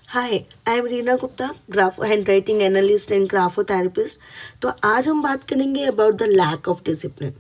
Hi, I am Reena Gupta, graph hand writing analyst and graphotherapist. तो आज हम बात करेंगे about the lack of discipline.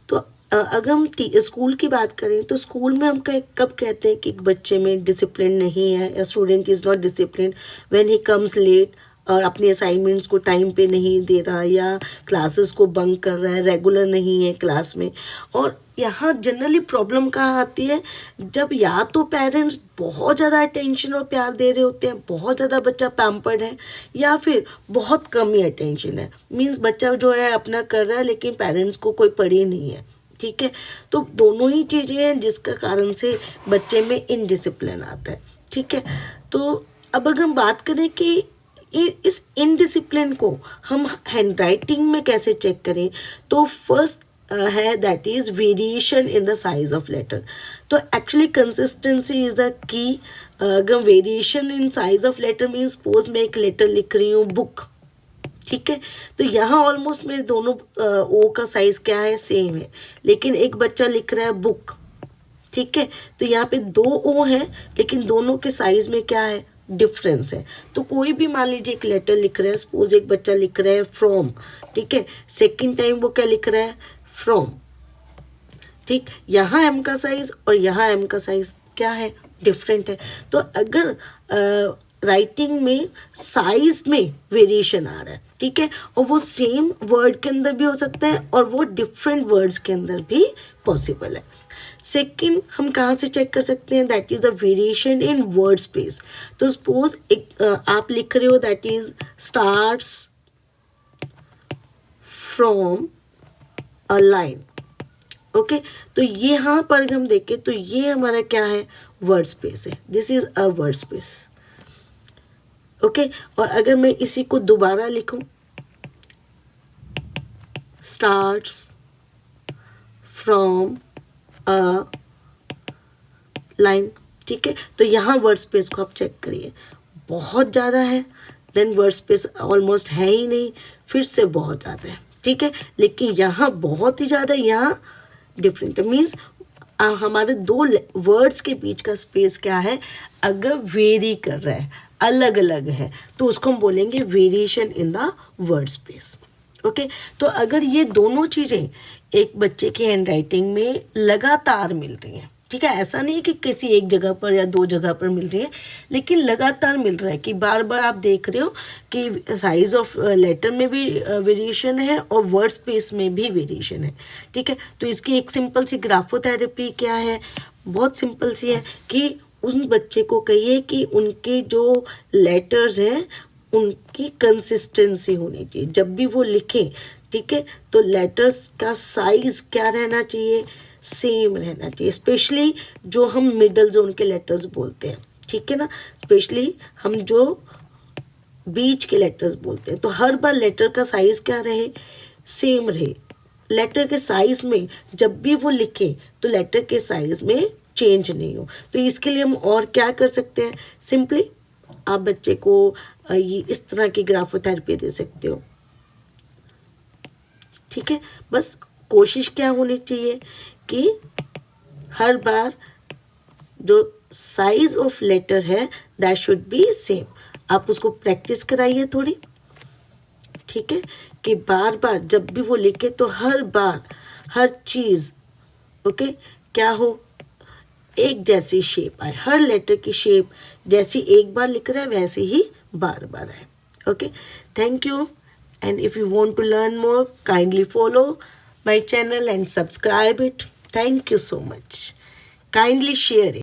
तो अगर हम स्कूल की बात करें तो स्कूल में हम कब कहते हैं कि एक बच्चे में डिसिप्लिन नहीं है या student is not discipline when he comes late और अपने असाइनमेंट्स को टाइम पे नहीं दे रहा या क्लासेस को बंक कर रहा है, रेगुलर नहीं है क्लास में। और यहाँ जनरली प्रॉब्लम कहाँ आती है, जब या तो पेरेंट्स बहुत ज़्यादा अटेंशन और प्यार दे रहे होते हैं, बहुत ज़्यादा बच्चा पैम्पर्ड है, या फिर बहुत कम ही अटेंशन है। मीन्स बच्चा जो है अपना कर रहा है लेकिन पेरेंट्स को कोई पड़ी नहीं है। ठीक है, तो दोनों ही चीज़ें हैं जिसका कारण से बच्चे में इनडिसिप्लिन आता है। ठीक है, तो अब अगर हम बात करें कि इस इनडिसिप्लिन को हम हैंड राइटिंग में कैसे चेक करें, तो फर्स्ट है that is variation in the size of letter. तो actually consistency is the key. अगर variation in size of letter means suppose मैं एक लेटर लिख रही हूँ बुक, ठीक है, तो यहाँ ऑलमोस्ट मेरे दोनों ओ का साइज़ क्या है, सेम है, लेकिन एक बच्चा लिख रहा है बुक, ठीक है, तो यहाँ पे दो ओ है लेकिन दोनों के साइज़ में क्या है, डिफरेंस है। तो कोई भी मान लीजिए एक लेटर लिख रहा है, सपोज एक बच्चा लिख रहा है फ्रॉम, ठीक है, सेकेंड टाइम वो क्या लिख रहा है, फ्रॉम, ठीक, यहाँ एम का साइज और यहाँ एम का साइज क्या है, डिफरेंट है। तो अगर राइटिंग में साइज में वेरिएशन आ रहा है, ठीक है, और वो सेम वर्ड के अंदर भी हो सकता है और वो डिफरेंट वर्ड्स के अंदर भी पॉसिबल है। सेकेंड हम कहाँ से चेक कर सकते हैं, that is the variation in word space. तो सपोज एक आप लिख रहे हो that is starts from a line, okay, तो ये यहाँ पर हम देखें तो ये हमारा क्या है, वर्ड स्पेस है, this is a word space, okay. और अगर मैं इसी को दोबारा लिखूं, स्टार्ट्स फ्रॉम अ लाइन, ठीक है, तो यहाँ वर्ड स्पेस को आप चेक करिए, बहुत ज़्यादा है, देन वर्ड स्पेस ऑलमोस्ट है ही नहीं, फिर से बहुत ज़्यादा है, ठीक है, लेकिन यहाँ बहुत ही ज़्यादा, यहाँ डिफरेंट है। मीन्स हमारे दो वर्ड्स के बीच का स्पेस क्या है, अगर वेरी कर रहा है, अलग अलग है, तो उसको हम बोलेंगे variation in the word space, okay. तो अगर ये दोनों चीज़ें एक बच्चे की हैंड राइटिंग में लगातार मिल रही हैं, ठीक है, ऐसा नहीं है कि किसी एक जगह पर या दो जगह पर मिल रही है, लेकिन लगातार मिल रहा है कि बार बार आप देख रहे हो कि साइज ऑफ लेटर में भी वेरिएशन है और वर्ड स्पेस में भी वेरिएशन है, ठीक है। तो इसकी एक सिंपल सी ग्राफोथेरेपी क्या है, बहुत सिंपल सी है कि उन बच्चे को कहिए कि उनके जो लेटर्स हैं उनकी कंसिस्टेंसी होनी चाहिए, जब भी वो लिखें, ठीक है, तो लेटर्स का साइज क्या रहना चाहिए, सेम रहना चाहिए, स्पेशली जो हम मिडल जोन के लेटर्स बोलते हैं, ठीक है ना, स्पेशली हम जो बीच के लेटर्स बोलते हैं, तो हर बार लेटर का साइज क्या रहे, सेम रहे, लेटर के साइज में जब भी वो लिखें तो लेटर के साइज में चेंज नहीं हो। तो इसके लिए हम और क्या कर सकते हैं, सिंपली आप बच्चे को ये इस तरह की ग्राफोथेरेपी दे सकते हो, ठीक है। बस कोशिश क्या होनी चाहिए कि हर बार जो साइज ऑफ लेटर है दैट शुड बी सेम, आप उसको प्रैक्टिस कराइए थोड़ी, ठीक है, कि बार बार जब भी वो लिखे तो हर बार हर चीज़, ओके, क्या हो, एक जैसी शेप आए, हर लेटर की शेप जैसी एक बार लिख रहा है वैसे ही बार बार आए, okay. Thank you, and if you want to learn more, kindly follow my channel and subscribe it. Thank you so much. Kindly share it.